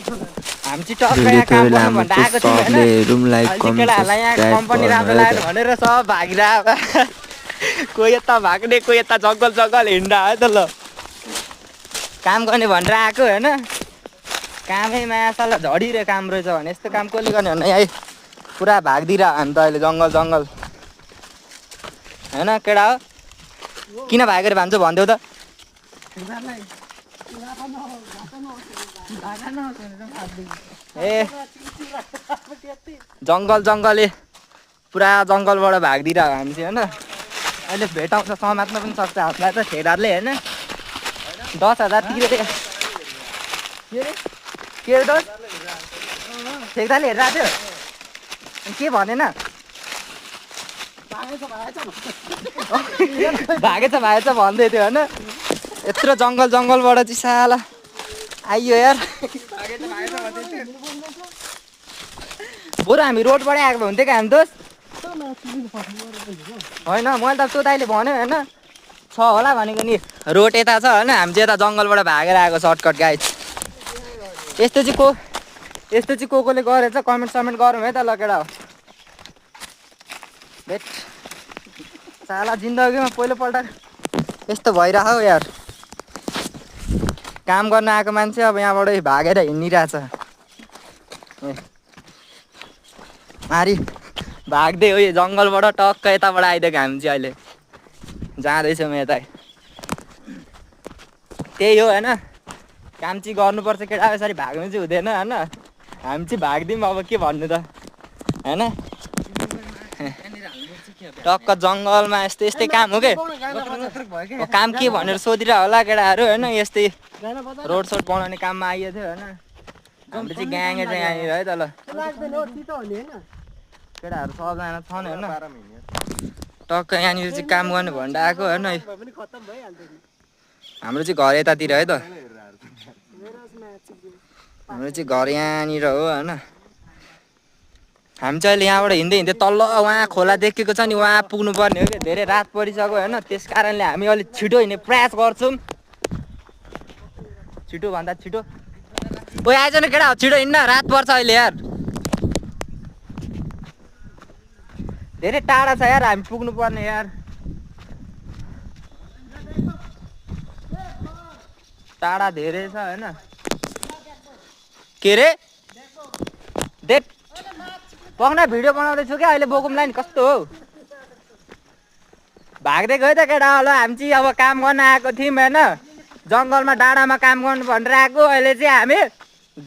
हामी चाहिँ टक्क यहाँ काम गर्नु भन्दा आएको थियौँ होइन केटाहरूलाई यहाँ कम्पनी राम्रो लाग्यो भनेर सब भागिरहेको कोही यता भाग्ने कोही यता जङ्गल जङ्गल हिँड्दा है त ल काम गर्ने भनेर आएको होइन कामैमा साला झडिरहेको काम रहेछ भने यस्तो काम कसले गर्ने भने यहाँ पुरा भागिदिरह हामी त अहिले जङ्गल जङ्गल होइन केटा हो किन भागेर भन्छौ भनिदेऊ त ए जङ्गल जङ्गलले पुरा जङ्गलबाट भागिदिरह हामी चाहिँ होइन अहिले भेटाउँछ समात्न पनि सक्छ हामीलाई त ठेदारले होइन 10,000 तिरेर के हो दोस्त ठेकदारले हेरिरहेको थियो अनि के भनेन भागेछ भन्दै थियो होइन यत्रो जङ्गल जङ्गलबाट चाहिँ साला आइयो यार बरु हामी रोडबाटै आएको हुन्थ्यो क्या हामी दोस्त होइन मैले त त्यो दाइले भन्यो होइन छ होला भनेको नि रोड यता छ होइन हामी चाहिँ यता जङ्गलबाट भागेर आएको सर्टकट गाइड यस्तो चाहिँ को कोले गरेछ कमेन्ट समेन्ट गरौँ है त ल केटा हो भेट साला जिन्दगीमा पहिलोपल्ट यस्तो भइरहेको हौ यार काम गर्न आएको मान्छे अब यहाँबाट भागेर हिँडिरहेछ मारी भाग्दै हो यो जङ्गलबाट टक्क यताबाट आइदिएको हामी चाहिँ अहिले जाँदैछौँ यता त्यही हो होइन काम चाहिँ गर्नुपर्छ केटा यसरी भाग्नु चाहिँ हुँदैन होइन हामी चाहिँ भाग्दिउँ अब के भन्नु त होइन टक्क जङ्गलमा यस्तै यस्तै काम हो के काम के भनेर सोधिरह होला केटाहरू होइन यस्तै रोड सोड बनाउने काममा आइएको थियो होइन हाम्रो चाहिँ ग्याङै चाहिँ यहाँनिर है त ल केटाहरू सबजना छन् होइन टक्क यहाँनिर चाहिँ काम गर्नु भनेर आएको होइन हाम्रो चाहिँ घर यतातिर है त हाम्रो चाहिँ घर यहाँनिर हो होइन हामी चाहिँ अहिले यहाँबाट हिँड्दै हिँड्दै तल्ल उहाँ खोला देखेको छ नि उहाँ पुग्नु पर्ने हो कि धेरै रात परिसक्यो होइन त्यस कारणले हामी अलिक छिटो हिँड्ने प्रयास गर्छौँ छिटोभन्दा छिटो ओ आइज न केटा छिटो हिँड्न रात पर्छ अहिले यार धेरै टाढा छ यार हामी पुग्नु पर्ने यार टाढा धेरै छ होइन के रे देख पक्ना भिडियो बनाउँदैछु क्या अहिले बोकुमलाई नि कस्तो हो भाग्दै गयो त केटा होला हामी चाहिँ अब काम गर्न आएको थियौँ होइन जङ्गलमा डाँडामा काम गर्नु भनेर आएको अहिले चाहिँ हामी